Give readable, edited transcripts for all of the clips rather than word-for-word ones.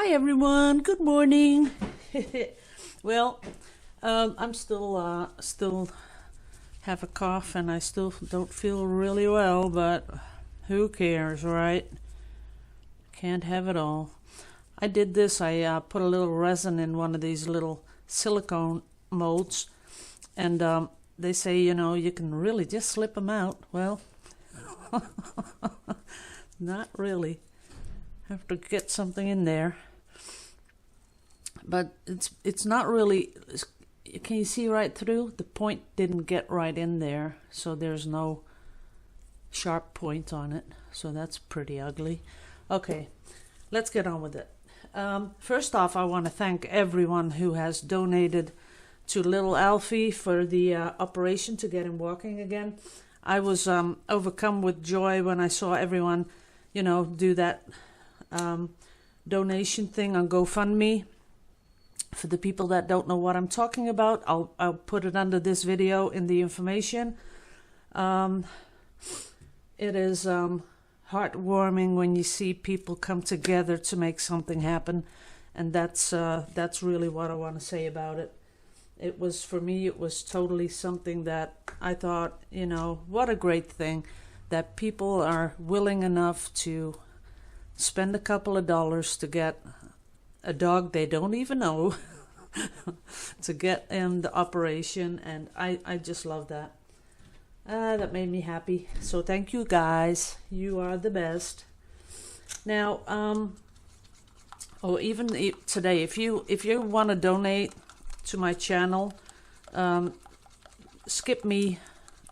Hi everyone, good morning. Well, I'm still have a cough and I still don't feel really well, but who cares, right? Can't have it all. I did this, I put a little resin in one of these little silicone molds, and they say, you can really just slip them out. Well, not really. Have to get something in there. But it's not really, can you see right through? The point didn't get right in there, so there's no sharp point on it. So that's pretty ugly. Okay, let's get on with it. First off, I want to thank everyone who has donated to little Alfie for the operation to get him walking again. I was overcome with joy when I saw everyone, do that donation thing on GoFundMe. For the people that don't know what I'm talking about, I'll put it under this video in the information. It is heartwarming when you see people come together to make something happen, and that's really what I want to say about it. It was, for me, it was totally something that I thought, what a great thing that people are willing enough to spend a couple of dollars to get a dog they don't even know to get in the operation, and I just love that. That made me happy. So thank you guys. You are the best. Now, even today, if you want to donate to my channel, skip me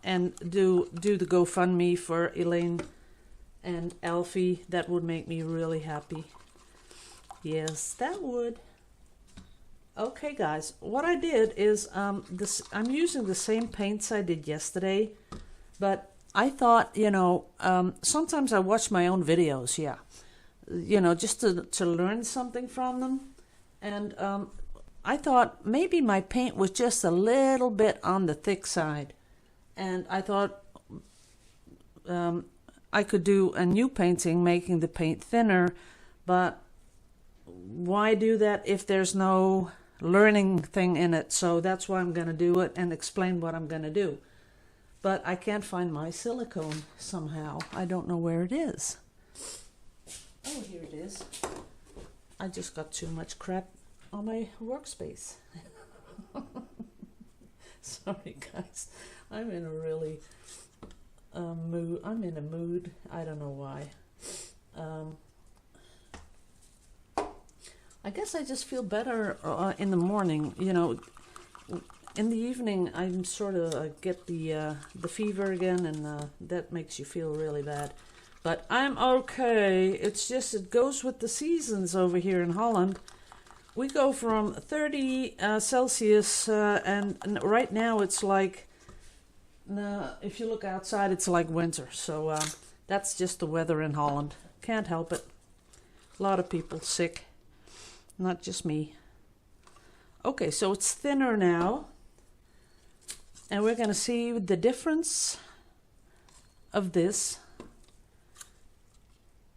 and do the GoFundMe for Elaine and Alfie. That would make me really happy. Yes, that would. Okay, guys, what I did is I'm using the same paints I did yesterday, but I thought, sometimes I watch my own videos, just to learn something from them, and I thought maybe my paint was just a little bit on the thick side, and I thought I could do a new painting making the paint thinner, but why do that if there's no learning thing in it? So that's why I'm going to do it and explain what I'm going to do. But I can't find my silicone somehow. I don't know where it is. Oh, here it is. I just got too much crap on my workspace. Sorry, guys. I'm in a really mood. I'm in a mood. I don't know why. I guess I just feel better in the morning. In the evening, I'm sort of get the fever again, and that makes you feel really bad. But I'm okay. It's just it goes with the seasons over here in Holland. We go from 30 Celsius, and right now it's like, if you look outside, it's like winter. So that's just the weather in Holland. Can't help it. A lot of people sick. Not just me. Okay, so it's thinner now. And we're going to see the difference of this.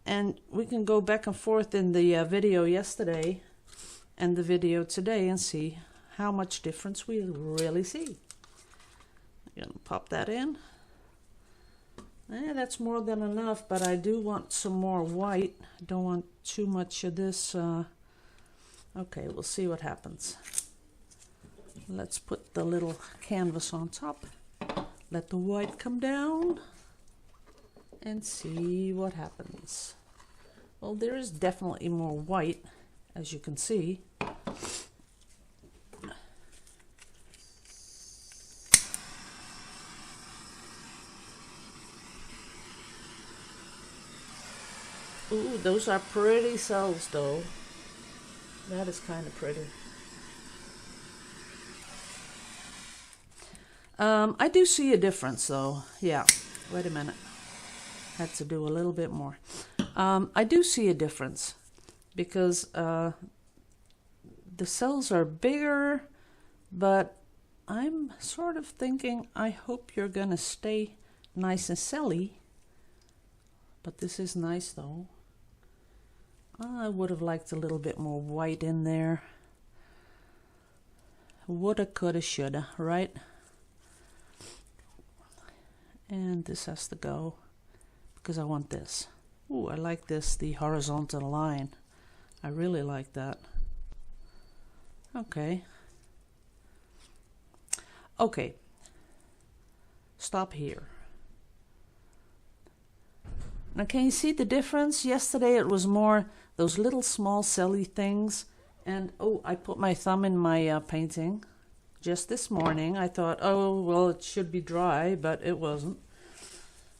And we can go back and forth in the video yesterday and the video today and see how much difference we really see. I'm going to pop that in. That's more than enough, but I do want some more white. I don't want too much of this. Okay, we'll see what happens. Let's put the little canvas on top. Let the white come down and see what happens. Well, there is definitely more white, as you can see. Ooh, those are pretty cells, though. That is kind of pretty. I do see a difference, though. Yeah, wait a minute. Had to do a little bit more. I do see a difference because the cells are bigger, but I'm sort of thinking, I hope you're going to stay nice and celly. But this is nice, though. I would have liked a little bit more white in there. Woulda, coulda, shoulda, right? And this has to go because I want this. Ooh, I like this, the horizontal line. I really like that. Okay. Okay. Stop here. Now can you see the difference? Yesterday it was more those little small celly things. And oh, I put my thumb in my painting just this morning. I thought, oh, well, it should be dry, but it wasn't.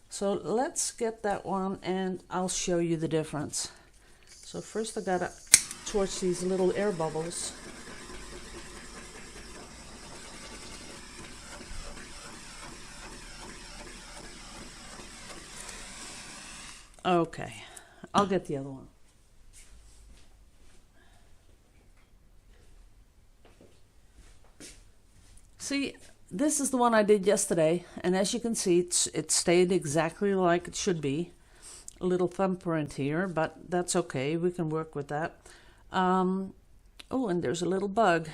So let's get that one and I'll show you the difference. So first I gotta torch these little air bubbles. Okay, I'll get the other one. See, this is the one I did yesterday, and as you can see, it stayed exactly like it should be. A little thumbprint here, but that's okay. We can work with that. Oh, and there's a little bug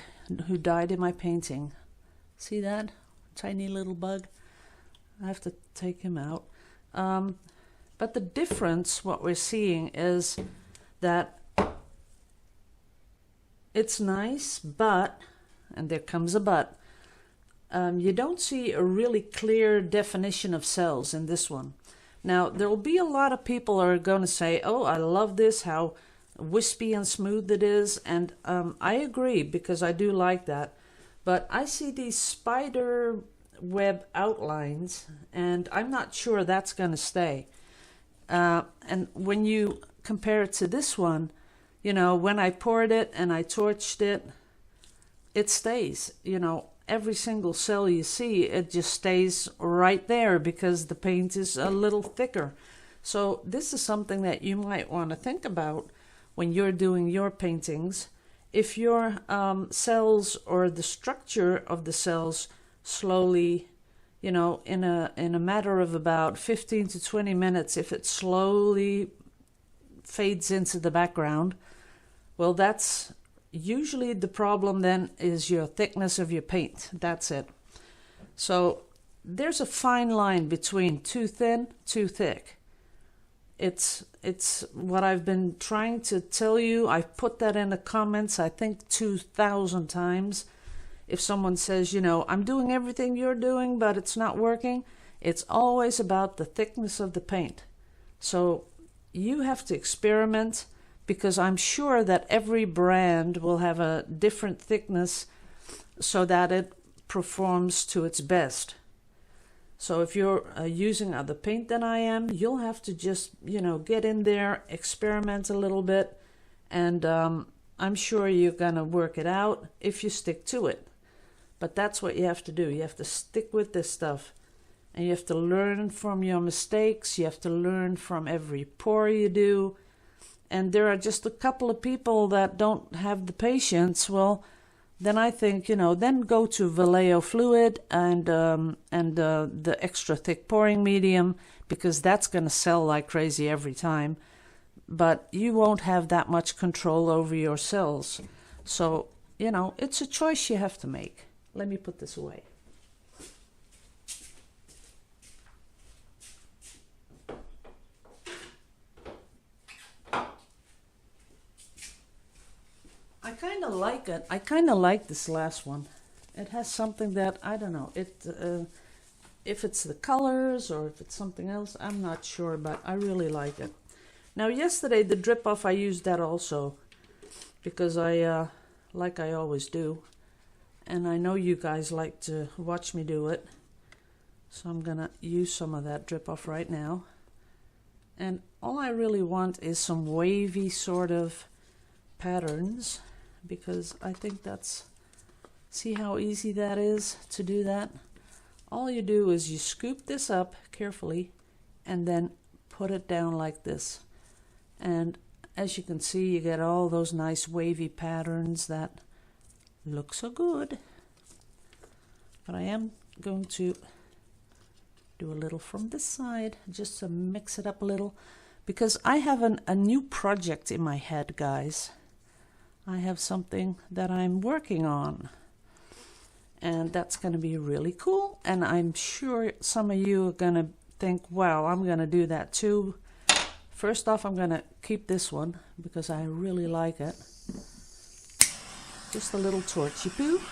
who died in my painting. See that? Tiny little bug. I have to take him out. But the difference, what we're seeing is that it's nice, but, and there comes a but, you don't see a really clear definition of cells in this one. Now, there will be a lot of people who are going to say, oh, I love this, how wispy and smooth it is. And I agree, because I do like that. But I see these spider web outlines, and I'm not sure that's going to stay. And when you compare it to this one, you know, when I poured it and I torched it, it stays, you know. Every single cell you see, it just stays right there because the paint is a little thicker. So this is something that you might want to think about when you're doing your paintings. If your cells or the structure of the cells slowly, you know, in a matter of about 15 to 20 minutes, if it slowly fades into the background, well, that's usually the problem then is your thickness of your paint. That's it. So there's a fine line between too thin, too thick. It's what I've been trying to tell you. I've put that in the comments, I think 2,000 times. If someone says, you know, I'm doing everything you're doing, but it's not working, it's always about the thickness of the paint. So you have to experiment, because I'm sure that every brand will have a different thickness so that it performs to its best. So if you're using other paint than I am, you'll have to just, you know, get in there, experiment a little bit, and I'm sure you're gonna work it out if you stick to it. But that's what you have to do. You have to stick with this stuff, and you have to learn from your mistakes. You have to learn from every pour you do. And there are just a couple of people that don't have the patience. Well, then I think, you know, then go to Vallejo fluid and the extra thick pouring medium, because that's going to sell like crazy every time. But you won't have that much control over your cells. So, you know, it's a choice you have to make. Let me put this away. I kind of like it. I kind of like this last one. It has something that, I don't know, if it's the colors or if it's something else, I'm not sure, but I really like it. Now yesterday the drip off, I used that also because like I always do, and I know you guys like to watch me do it, so I'm gonna use some of that drip off right now. And all I really want is some wavy sort of patterns, because I think that's, see how easy that is to do that? All you do is you scoop this up carefully and then put it down like this. And as you can see, you get all those nice wavy patterns that look so good. But I am going to do a little from this side just to mix it up a little, because I have a new project in my head, guys. I have something that I'm working on, and that's going to be really cool, and I'm sure some of you are going to think, wow, I'm going to do that too. First off, I'm going to keep this one because I really like it. Just a little torchy poo.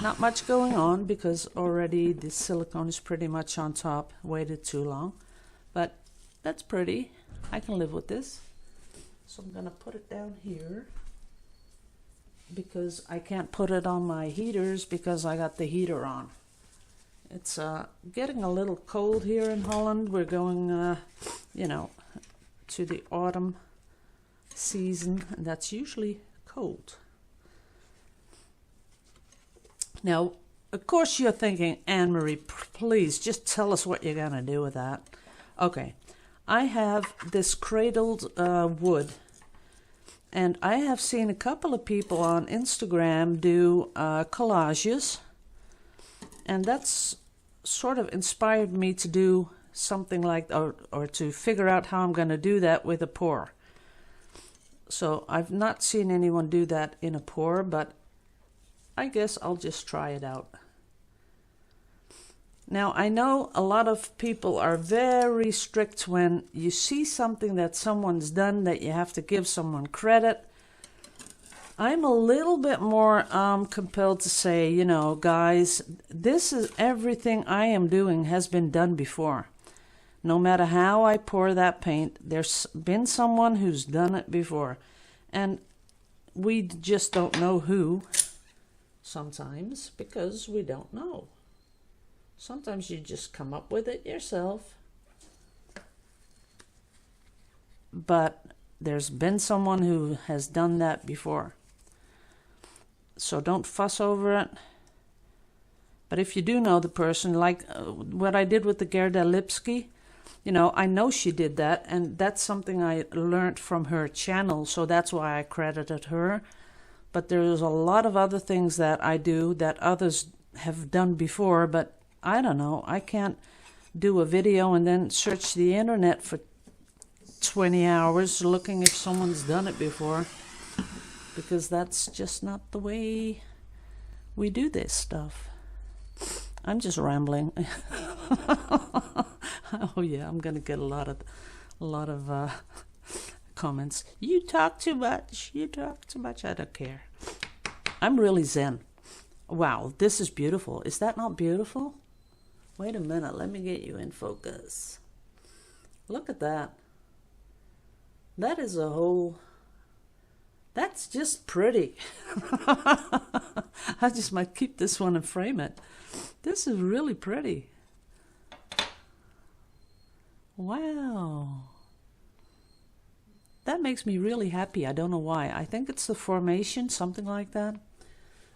Not much going on because already the silicone is pretty much on top. Waited too long, but that's pretty. I can live with this. So I'm gonna put it down here because I can't put it on my heaters because I got the heater on. It's getting a little cold here in Holland. We're going, you know, to the autumn season, and that's usually cold. Now, of course you're thinking, Annemarie, please just tell us what you're going to do with that. Okay, I have this cradled wood, and I have seen a couple of people on Instagram do collages, and that's sort of inspired me to do something like, or to figure out how I'm going to do that with a pour. So I've not seen anyone do that in a pour, but I guess I'll just try it out. Now, I know a lot of people are very strict when you see something that someone's done that you have to give someone credit. I'm a little bit more compelled to say, you know, guys, this is everything I am doing has been done before. No matter how I pour that paint, there's been someone who's done it before. And we just don't know who sometimes because we don't know. Sometimes you just come up with it yourself. But there's been someone who has done that before. So don't fuss over it. But if you do know the person, like what I did with the Gerda Lipsky, you know, I know she did that, and that's something I learned from her channel, so that's why I credited her. But there's a lot of other things that I do that others have done before, but I don't know. I can't do a video and then search the internet for 20 hours looking if someone's done it before, because that's just not the way we do this stuff. I'm just rambling. Oh yeah, I'm gonna get a lot of comments. You talk too much. You talk too much. I don't care. I'm really zen. Wow, this is beautiful. Is that not beautiful? Wait a minute. Let me get you in focus. Look at that. That is a whole. That's just pretty. I just might keep this one and frame it. This is really pretty. Wow. That makes me really happy. I don't know why. I think it's the formation, something like that.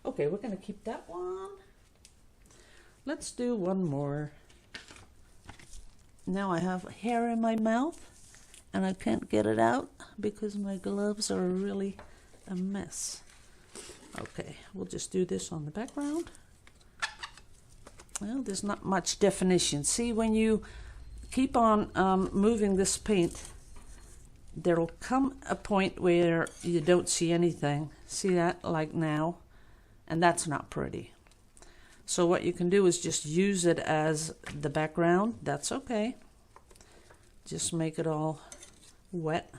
Okay, we're going to keep that one. Let's do one more. Now I have hair in my mouth and I can't get it out because my gloves are really a mess. Okay, we'll just do this on the background. Well, there's not much definition. See, when you keep on moving this paint, there'll come a point where you don't see anything. See that, like now? And that's not pretty. So what you can do is just use it as the background. That's okay. Just make it all wet.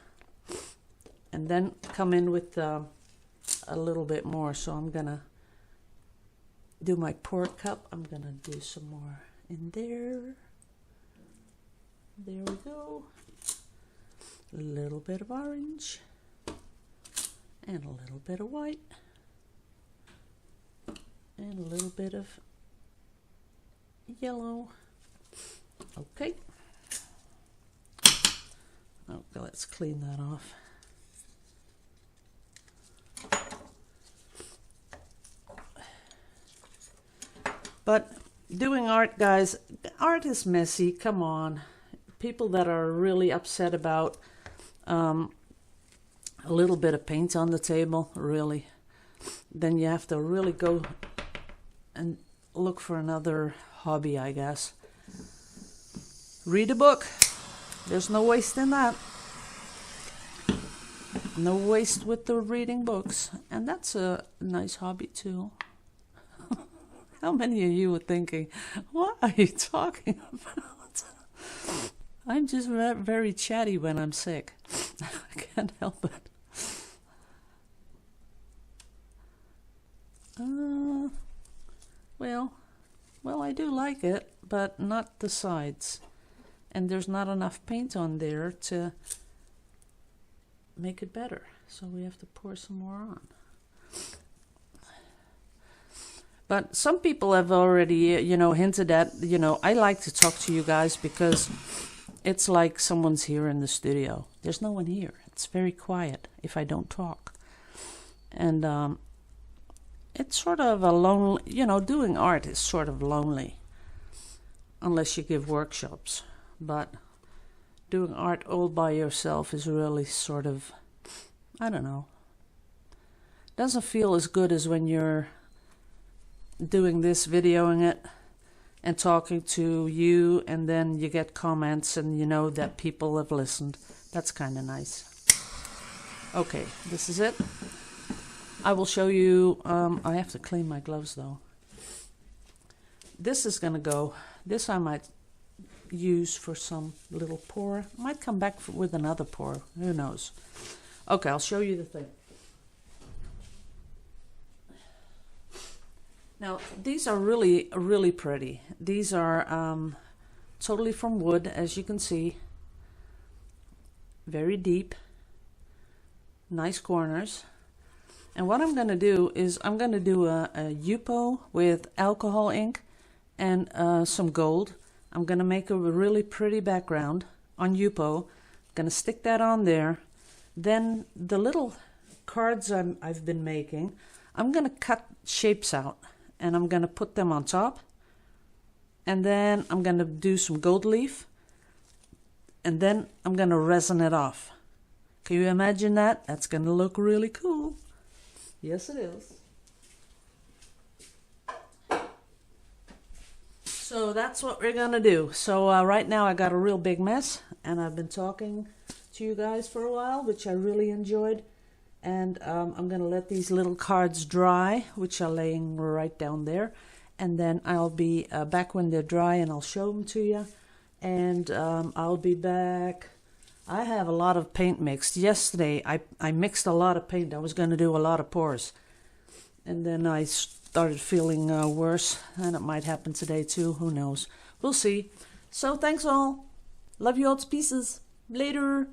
And then come in with a little bit more. So I'm going to do my pour cup. I'm going to do some more in there. There we go. A little bit of orange. And a little bit of white. And a little bit of yellow. Okay. Okay, let's clean that off. But doing art, guys, art is messy. Come on. People that are really upset about a little bit of paint on the table, really, then you have to really go and look for another hobby, I guess. Read a book. There's no waste in that. No waste with the reading books. And that's a nice hobby too. How many of you are thinking, what are you talking about? I'm just very chatty when I'm sick. I can't help it. Well, I do like it, but not the sides. And there's not enough paint on there to make it better. So we have to pour some more on. But some people have already, hinted at, I like to talk to you guys because it's like someone's here in the studio. There's no one here. It's very quiet if I don't talk. And it's sort of a lonely, doing art is sort of lonely. Unless you give workshops. But doing art all by yourself is really sort of, I don't know. Doesn't feel as good as when you're doing this, videoing it, and talking to you, and then you get comments and you know that people have listened. That's kind of nice. Okay, this is it. I will show you, I have to clean my gloves though. This is going to go, this I might use for some little pour. Might come back with another pour, who knows. Okay, I'll show you the thing. Now, these are really, really pretty. These are totally from wood, as you can see. Very deep. Nice corners. And what I'm going to do is I'm going to do a Yupo with alcohol ink and some gold. I'm going to make a really pretty background on Yupo. I'm going to stick that on there. Then the little cards I've been making, I'm going to cut shapes out. And I'm going to put them on top. And then I'm going to do some gold leaf. And then I'm going to resin it off. Can you imagine that? That's going to look really cool. Yes, it is. So that's what we're going to do. So right now I got a real big mess. And I've been talking to you guys for a while, which I really enjoyed. And I'm going to let these little cards dry, which are laying right down there. And then I'll be back when they're dry and I'll show them to you. And I'll be back. I have a lot of paint mixed. Yesterday I mixed a lot of paint. I was going to do a lot of pours. And then I started feeling worse. And it might happen today too. Who knows? We'll see. So thanks all. Love you all to pieces. Later.